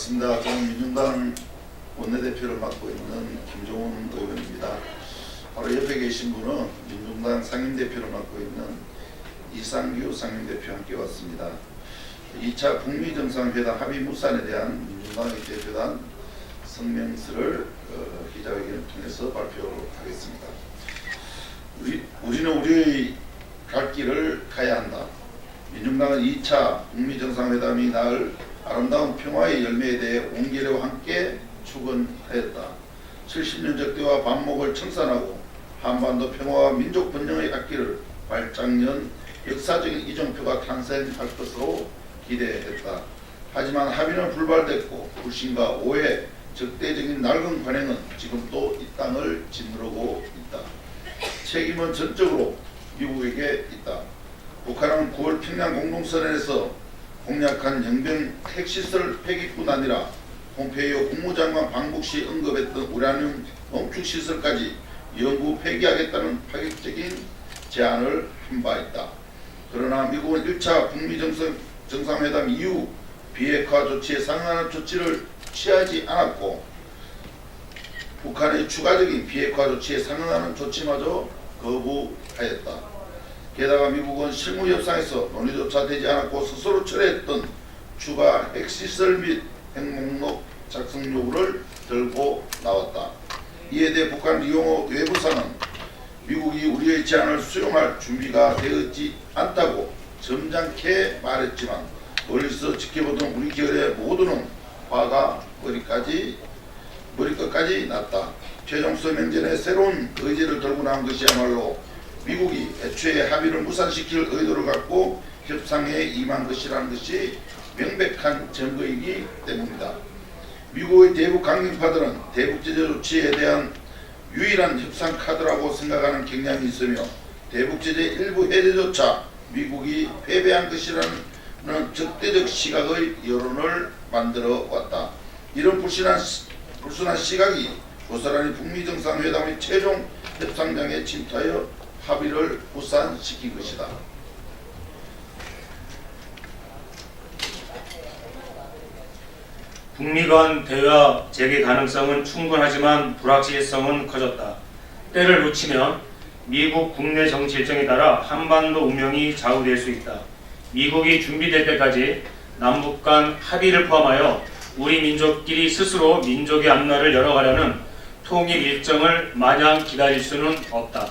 반갑습니다. 저는 민중당 원내대표를 맡고 있는 김종훈 의원입니다. 바로 옆에 계신 분은 민중당 상임대표를 맡고 있는 이상규 상임대표와 함께 왔습니다. 2차 북미 정상회담 합의 무산에 대한 민중당의 대표단 성명서를 기자회견을 통해서 발표하겠습니다. 우리는 우리의 갈 길을 가야 한다. 민중당은 2차 북미 정상회담이 낳을 아름다운 평화의 열매에 대해 온기와 함께 축원하였다. 70년 적대와 반목을 청산하고 한반도 평화와 민족 번영의 앞길을 발짝 연 역사적인 이정표가 탄생할 것으로 기대했다. 하지만 합의는 불발됐고 불신과 오해, 적대적인 낡은 관행은 지금도 이 땅을 짓누르고 있다. 책임은 전적으로 미국에게 있다. 북한은 9월 평양 공동선언에서 공약한 영변 핵시설 폐기뿐 아니라 폼페이오 국무장관 방북 시 언급했던 우라늄 농축시설까지 영구 폐기하겠다는 파격적인 제안을 한 바 있다. 그러나 미국은 1차 북미 정상회담 이후 비핵화 조치에 상응하는 조치를 취하지 않았고 북한의 추가적인 비핵화 조치에 상응하는 조치마저 거부하였다. 게다가 미국은 실무협상에서 논의조차 되지 않았고 스스로 철회했던 추가 핵시설 및 핵목록 작성 요구를 들고 나왔다. 이에 대해 북한 리용호 외무상은 미국이 우리의 제안을 수용할 준비가 되었지 않다고 점잖게 말했지만 멀리서 지켜보던 우리 계열의 모두는 화가 머리끝까지 났다. 최종서 명전에 새로운 의지를 들고 나온 것이야말로 미국이 애초에 합의를 무산시킬 의도를 갖고 협상에 임한 것이라는 것이 명백한 증거이기 때문이다. 미국의 대북 강경파들은 대북 제재 조치에 대한 유일한 협상 카드라고 생각하는 경향이 있으며 대북 제재 일부 해제조차 미국이 패배한 것이라는 적대적 시각의 여론을 만들어 왔다. 이런 불순한 시각이 고스란히 북미 정상회담의 최종 협상장에 침투하여 합의를 무산시킨 것이다. 북미 간 대화 재개 가능성은 충분하지만 불확실성은 커졌다. 때를 놓치면 미국 국내 정치 일정에 따라 한반도 운명이 좌우될 수 있다. 미국이 준비될 때까지 남북 간 합의를 포함하여 우리 민족끼리 스스로 민족의 앞날을 열어가려는 통일 일정을 마냥 기다릴 수는 없다.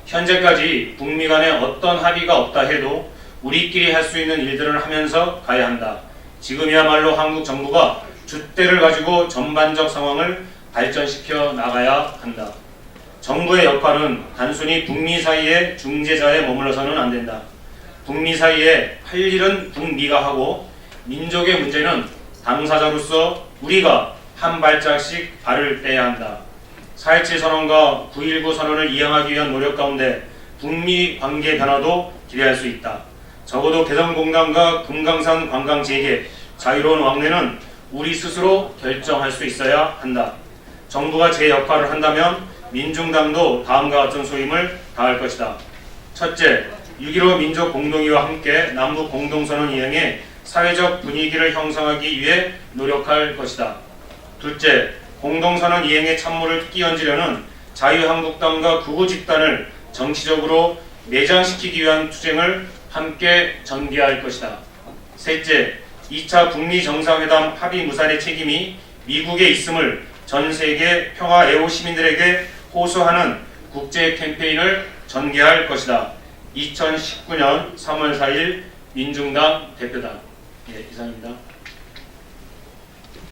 현재까지 북미 간에 어떤 합의가 없다 해도 우리끼리 할 수 있는 일들을 하면서 가야 한다. 지금이야말로 한국 정부가 줏대를 가지고 전반적 상황을 발전시켜 나가야 한다. 정부의 역할은 단순히 북미 사이의 중재자에 머물러서는 안 된다. 북미 사이에 할 일은 북미가 하고 민족의 문제는 당사자로서 우리가 한 발짝씩 발을 떼야 한다. 4.17 선언과 9.19 선언을 이행하기 위한 노력 가운데 북미 관계 변화도 기대할 수 있다. 적어도 개성공단과 금강산 관광 재개, 자유로운 왕래는 우리 스스로 결정할 수 있어야 한다. 정부가 제 역할을 한다면 민중당도 다음과 같은 소임을 다할 것이다. 첫째, 6.15 민족공동회와 함께 남북 공동선언 이행에 사회적 분위기를 형성하기 위해 노력할 것이다. 둘째, 공동선언 이행에 찬물을 끼얹으려는 자유한국당과 구구집단을 정치적으로 매장시키기 위한 투쟁을 함께 전개할 것이다. 셋째, 2차 북미 정상회담 합의 무산의 책임이 미국에 있음을 전 세계 평화 애호 시민들에게 호소하는 국제 캠페인을 전개할 것이다. 2019년 3월 4일 민중당 대표단. 이상입니다.